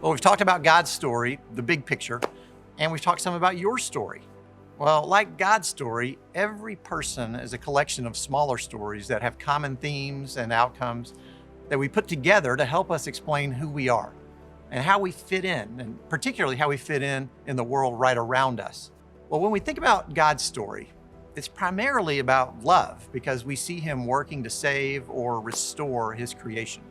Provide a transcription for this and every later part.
Well, we've talked about God's story, the big picture, and we've talked some about your story. Well, like God's story, every person is a collection of smaller stories that have common themes and outcomes that we put together to help us explain who we are and how we fit in, and particularly how we fit in the world right around us. Well, when we think about God's story, it's primarily about love because we see him working to save or restore his creation.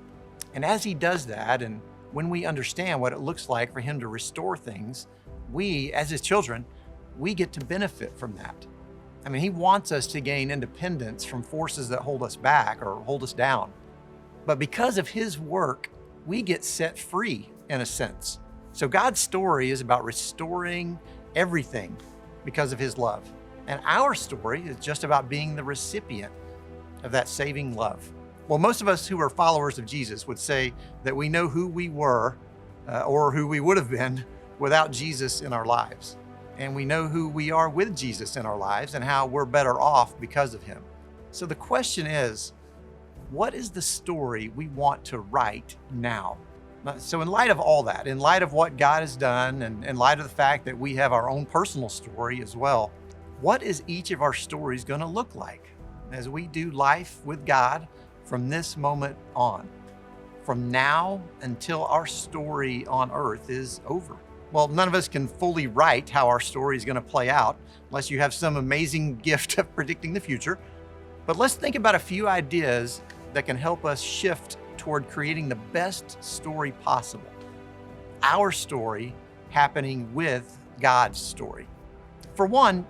And as he does that, and when we understand what it looks like for him to restore things, we, as his children, we get to benefit from that. I mean, he wants us to gain independence from forces that hold us back or hold us down. But because of his work, we get set free in a sense. So God's story is about restoring everything because of his love. And our story is just about being the recipient of that saving love. Well, most of us who are followers of Jesus would say that we know who we were or who we would have been without Jesus in our lives. And we know who we are with Jesus in our lives and how we're better off because of him. So the question is, what is the story we want to write now? So in light of all that, in light of what God has done, and in light of the fact that we have our own personal story as well, what is each of our stories going to look like as we do life with God from this moment on, from now until our story on earth is over? Well, none of us can fully write how our story is going to play out unless you have some amazing gift of predicting the future. But let's think about a few ideas that can help us shift toward creating the best story possible. Our story happening with God's story. For one,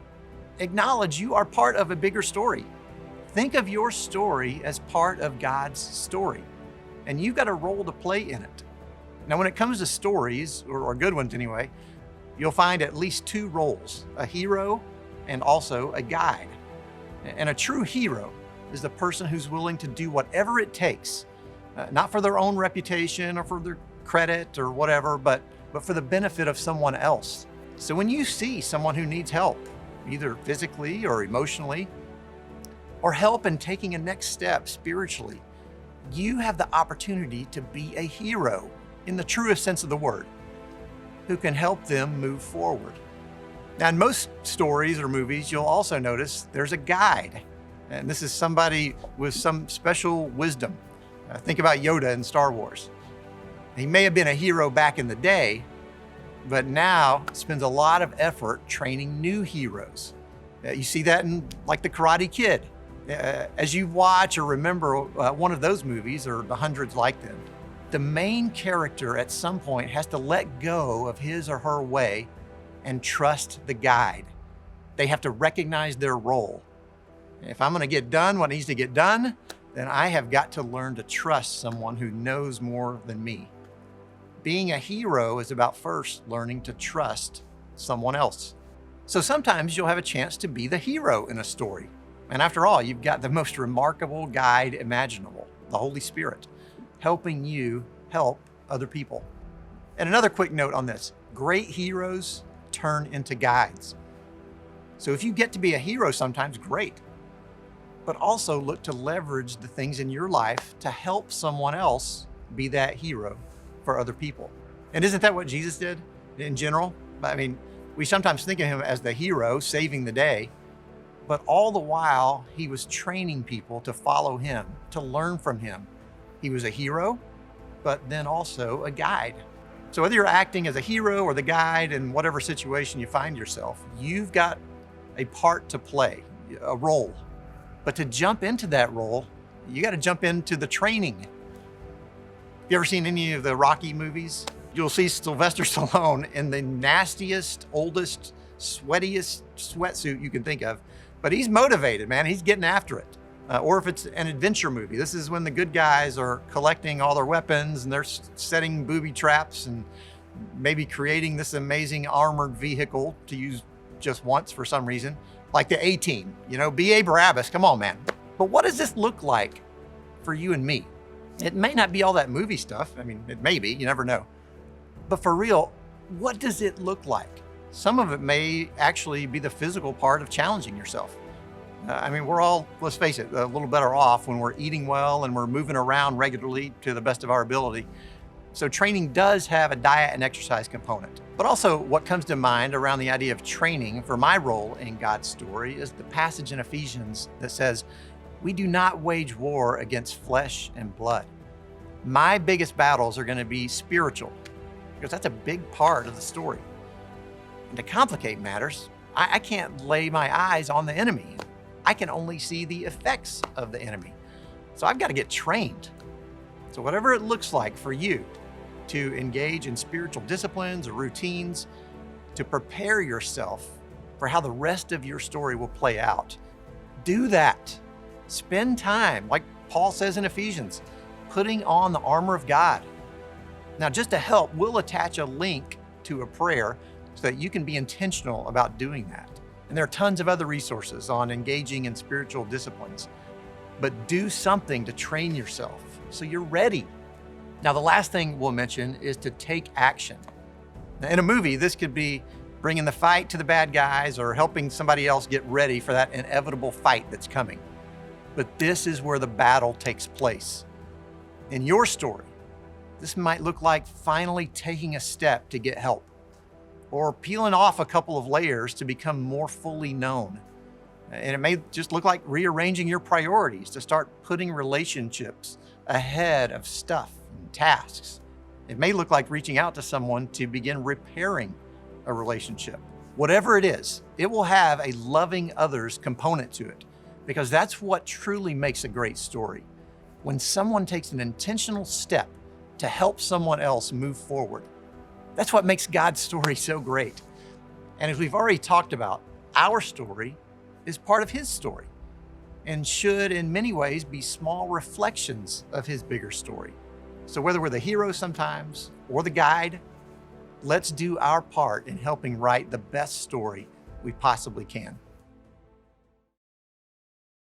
acknowledge you are part of a bigger story. Think of your story as part of God's story, and you've got a role to play in it. Now, when it comes to stories, or good ones anyway, you'll find at least two roles, a hero and also a guide. And a true hero is the person who's willing to do whatever it takes, not for their own reputation or for their credit or whatever, but for the benefit of someone else. So when you see someone who needs help, either physically or emotionally, or help in taking a next step spiritually, you have the opportunity to be a hero in the truest sense of the word, who can help them move forward. Now, in most stories or movies, you'll also notice there's a guide, and this is somebody with some special wisdom. Think about Yoda in Star Wars. He may have been a hero back in the day, but now spends a lot of effort training new heroes. You see that in like the Karate Kid. As you watch or remember one of those movies, or the hundreds like them, the main character at some point has to let go of his or her way and trust the guide. They have to recognize their role. If I'm going to get done what needs to get done, then I have got to learn to trust someone who knows more than me. Being a hero is about first learning to trust someone else. So sometimes you'll have a chance to be the hero in a story. And after all, you've got the most remarkable guide imaginable, the Holy Spirit, helping you help other people. And another quick note on this, great heroes turn into guides. So if you get to be a hero sometimes, great. But also look to leverage the things in your life to help someone else be that hero for other people. And isn't that what Jesus did in general? I mean, we sometimes think of him as the hero saving the day, but all the while he was training people to follow him, to learn from him. He was a hero, but then also a guide. So whether you're acting as a hero or the guide in whatever situation you find yourself, you've got a part to play, a role. But to jump into that role, you got to jump into the training. You ever seen any of the Rocky movies? You'll see Sylvester Stallone in the nastiest, oldest, sweatiest sweatsuit you can think of, but he's motivated, man. He's getting after it. Or if it's an adventure movie, this is when the good guys are collecting all their weapons and they're setting booby traps and maybe creating this amazing armored vehicle to use just once for some reason, like the A-Team, B.A. Barabas, come on, man. But what does this look like for you and me? It may not be all that movie stuff. I mean, it may be, you never know. But for real, what does it look like? Some of it may actually be the physical part of challenging yourself. We're all, let's face it, a little better off when we're eating well and we're moving around regularly to the best of our ability. So training does have a diet and exercise component. But also what comes to mind around the idea of training for my role in God's story is the passage in Ephesians that says, "We do not wage war against flesh and blood." My biggest battles are going to be spiritual, because that's a big part of the story. And to complicate matters, I can't lay my eyes on the enemy. I can only see the effects of the enemy. So I've got to get trained. So whatever it looks like for you to engage in spiritual disciplines or routines to prepare yourself for how the rest of your story will play out, do that. Spend time, like Paul says in Ephesians, putting on the armor of God. Now, just to help, we'll attach a link to a prayer so that you can be intentional about doing that. And there are tons of other resources on engaging in spiritual disciplines. But do something to train yourself so you're ready. Now, the last thing we'll mention is to take action. Now, in a movie, this could be bringing the fight to the bad guys or helping somebody else get ready for that inevitable fight that's coming. But this is where the battle takes place. In your story, this might look like finally taking a step to get help, or peeling off a couple of layers to become more fully known. And it may just look like rearranging your priorities to start putting relationships ahead of stuff and tasks. It may look like reaching out to someone to begin repairing a relationship. Whatever it is, it will have a loving others component to it, because that's what truly makes a great story. When someone takes an intentional step to help someone else move forward. That's what makes God's story so great. And as we've already talked about, our story is part of His story and should in many ways be small reflections of His bigger story. So whether we're the hero sometimes or the guide, let's do our part in helping write the best story we possibly can.